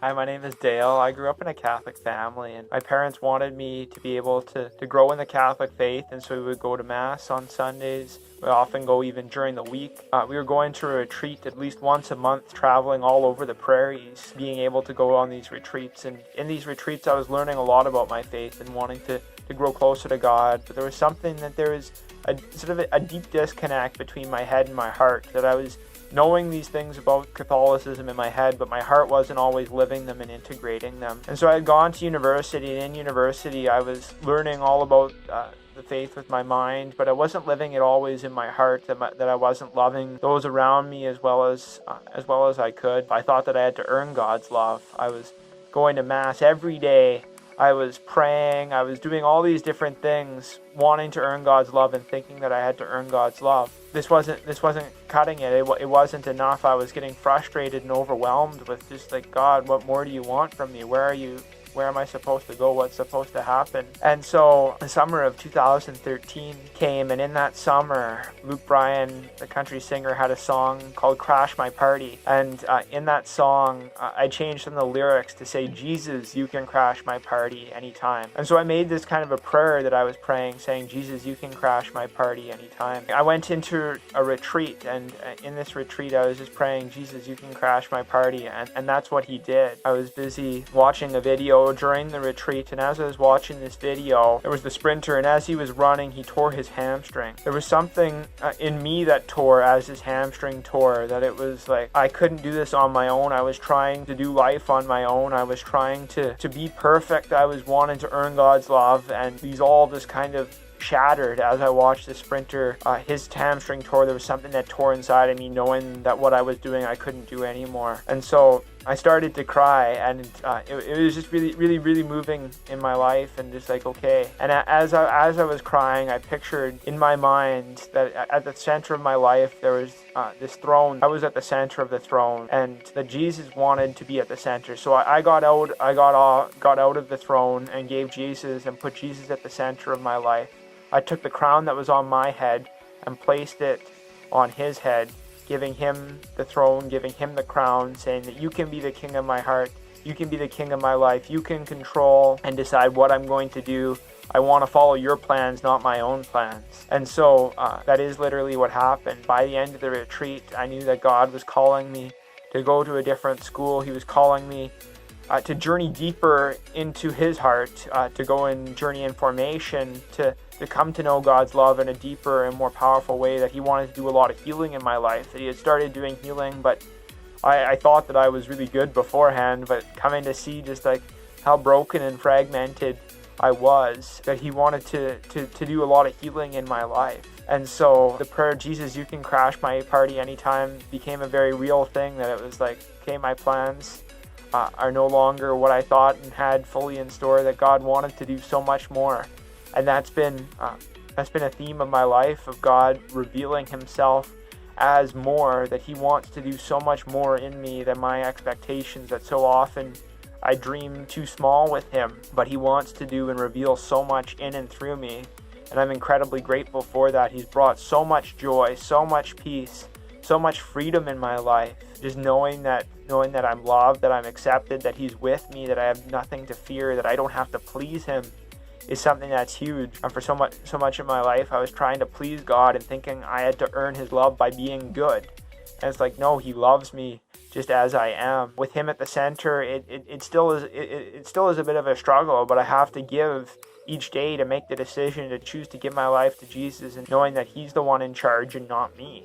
Hi, my name is Dale. I grew up in a Catholic family, and my parents wanted me to be able to grow in the Catholic faith, and so we would go to Mass on Sundays. We often go even during the week. We were going to a retreat at least once a month, traveling all over the prairies, being able to go on these retreats. And in these retreats, I was learning a lot about my faith and wanting to grow closer to God. But there was something that there was a sort of a deep disconnect between my head and my heart, that I was knowing these things about Catholicism in my head, but my heart wasn't always living them and integrating them. And so I had gone to university, and in university I was learning all about the faith with my mind, but I wasn't living it always in my heart, that I wasn't loving those around me as well as I could. I thought that I had to earn God's love. I was going to Mass every day. I was praying, I was doing all these different things, wanting to earn God's love and thinking that I had to earn God's love. This wasn't cutting it. It wasn't enough. I was getting frustrated and overwhelmed with just like, God, what more do you want from me? Where are you? Where am I supposed to go? What's supposed to happen? And so the summer of 2013 came, and in that summer, Luke Bryan, the country singer, had a song called Crash My Party. And in that song, I changed some of the lyrics to say, Jesus, you can crash my party anytime. And so I made this kind of a prayer that I was praying, saying, Jesus, you can crash my party anytime. I went into a retreat, and in this retreat, I was just praying, Jesus, you can crash my party. And that's what he did. I was busy watching a video during the retreat, and as I was watching this video, there was the sprinter, and as he was running, he tore his hamstring. There was something in me that tore as his hamstring tore, that it was like I couldn't do this on my own. I was trying to do life on my own. I was trying to be perfect. I was wanting to earn God's love, and these all just kind of shattered as I watched the sprinter. His hamstring tore. There was something that tore inside of me, knowing that what I was doing I couldn't do anymore. And so I started to cry, and it was just really moving in my life, and just like, okay. And as I was crying, I pictured in my mind that at the center of my life there was this throne. I was at the center of the throne, and that Jesus wanted to be at the center. So I got out of the throne and gave Jesus and put Jesus at the center of my life. I took the crown that was on my head and placed it on his head, giving him the throne, giving him the crown, saying that you can be the king of my heart, you can be the king of my life, you can control and decide what I'm going to do. I want to follow your plans, not my own plans. And so that is literally what happened. By the end of the retreat, I knew that God was calling me to go to a different school. He was calling me to journey deeper into his heart, to go and journey in formation, to come to know God's love in a deeper and more powerful way, that he wanted to do a lot of healing in my life, that he had started doing healing, but I thought that I was really good beforehand, but coming to see just like how broken and fragmented I was, that he wanted to do a lot of healing in my life. And so the prayer, Jesus, you can crash my party anytime, became a very real thing, that it was like, okay, my plans are no longer what I thought and had fully in store, that God wanted to do so much more. And that's been a theme of my life, of God revealing himself as more, that he wants to do so much more in me than my expectations, that so often I dream too small with him, but he wants to do and reveal so much in and through me. And I'm incredibly grateful for that. He's brought so much joy, so much peace, so much freedom in my life. Just knowing that I'm loved, that I'm accepted, that he's with me, that I have nothing to fear, that I don't have to please him, is something that's huge. And for so much of my life, I was trying to please God and thinking I had to earn his love by being good. And it's like, no, he loves me just as I am. With him at the center, it still is a bit of a struggle, but I have to give each day to make the decision to choose to give my life to Jesus, and knowing that he's the one in charge and not me.